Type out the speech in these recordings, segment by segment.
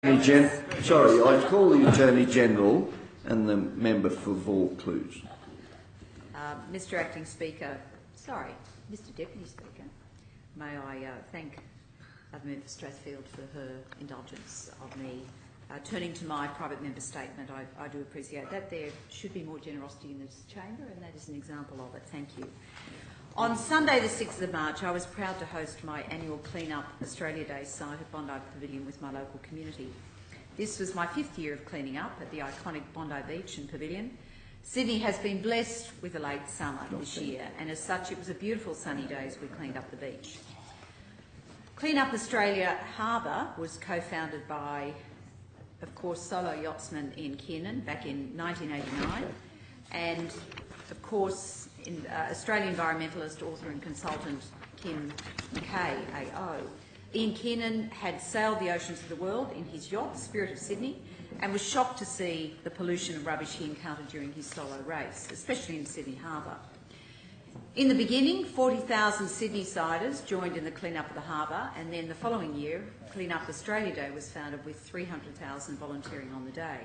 Sorry, I call the Attorney General and the member for Vaucluse. Mr Acting Speaker, Mr Deputy Speaker, may I thank the member for Strathfield for her indulgence of me. Turning to my private member statement, I do appreciate that. There should be more generosity in this chamber, and that is an example of it. Thank you. On Sunday the 6th of March, I was proud to host my annual Clean Up Australia Day site at Bondi Pavilion with my local community. This was my 5th year of cleaning up at the iconic Bondi Beach and Pavilion. Sydney has been blessed with a late summer this year, and as such it was a beautiful sunny day as we cleaned up the beach. Clean Up Australia Harbour was co-founded by, of course, solo yachtsman Ian Kiernan back in 1989, and of course Australian environmentalist, author and consultant Kim McKay, AO. Ian Kiernan had sailed the oceans of the world in his yacht, Spirit of Sydney, and was shocked to see the pollution and rubbish he encountered during his solo race, especially in Sydney Harbour. In the beginning, 40,000 Sydney-siders joined in the clean-up of the harbour, and then the following year, Clean Up Australia Day was founded with 300,000 volunteering on the day.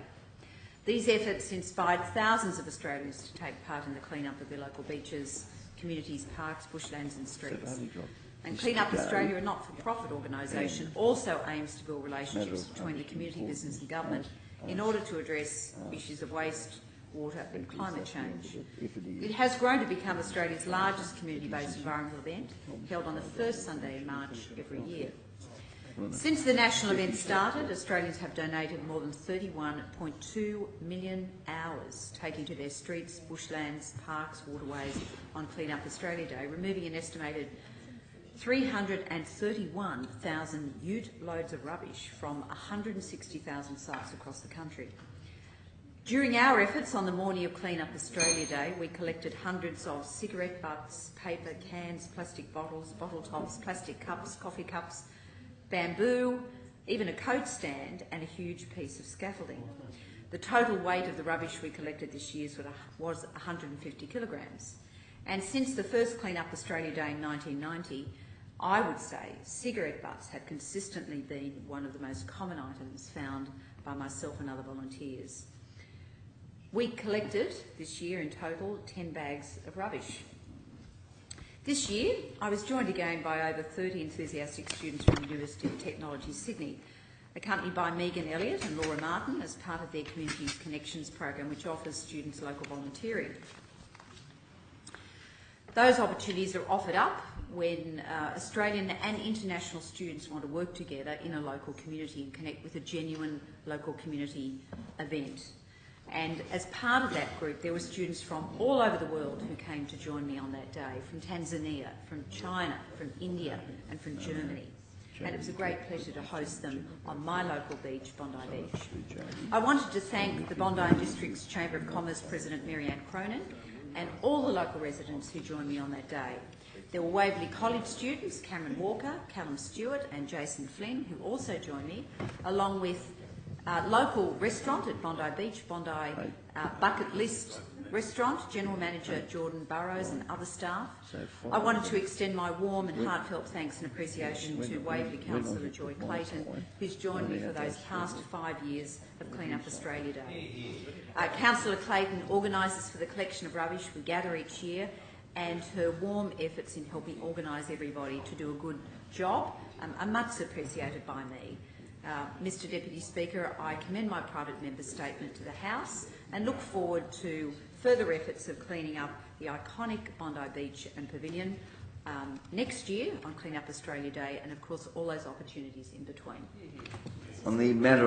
These efforts inspired thousands of Australians to take part in the clean-up of their local beaches, communities, parks, bushlands and streets. And Clean Up Australia, a not-for-profit organisation, also aims to build relationships between the community, business and government in order to address issues of waste, water and climate change. It has grown to become Australia's largest community-based environmental event, held on the first Sunday in March every year. Since the national event started, Australians have donated more than 31.2 million hours taking to their streets, bushlands, parks, waterways on Clean Up Australia Day, removing an estimated 331,000 ute loads of rubbish from 160,000 sites across the country. During our efforts on the morning of Clean Up Australia Day, we collected hundreds of cigarette butts, paper, cans, plastic bottles, bottle tops, plastic cups, coffee cups, bamboo, even a coat stand and a huge piece of scaffolding. The total weight of the rubbish we collected this year was 150 kilograms. And since the first Clean Up Australia Day in 1990, I would say cigarette butts have consistently been one of the most common items found by myself and other volunteers. We collected this year in total 10 bags of rubbish. This year, I was joined again by over 30 enthusiastic students from the University of Technology, Sydney, accompanied by Megan Elliott and Laura Martin as part of their Communities Connections program, which offers students local volunteering. Those opportunities are offered up when Australian and international students want to work together in a local community and connect with a genuine local community event. And as part of that group, there were students from all over the world who came to join me on that day, from Tanzania, from China, from India and from Germany. And it was a great pleasure to host them on my local beach, Bondi Beach. I wanted to thank the Bondi and District's Chamber of Commerce President Mary-Ann Cronin and all the local residents who joined me on that day. There were Waverley College students, Cameron Walker, Callum Stewart and Jason Flynn, who also joined me, along with local restaurant at Bondi Beach, Bondi Bucket List Restaurant, General Manager Jordan Burrows and other staff. I wanted to extend my warm and heartfelt thanks and appreciation to Waverley Councillor Joy Clayton, who's joined me for those past 5 years of Clean Up Australia Day. Councillor Clayton organises for the collection of rubbish we gather each year, and her warm efforts in helping organise everybody to do a good job are much appreciated by me. Mr Deputy Speaker, I commend my private member statement to the House and look forward to further efforts of cleaning up the iconic Bondi Beach and Pavilion next year on Clean Up Australia Day, and of course all those opportunities in between. On the matter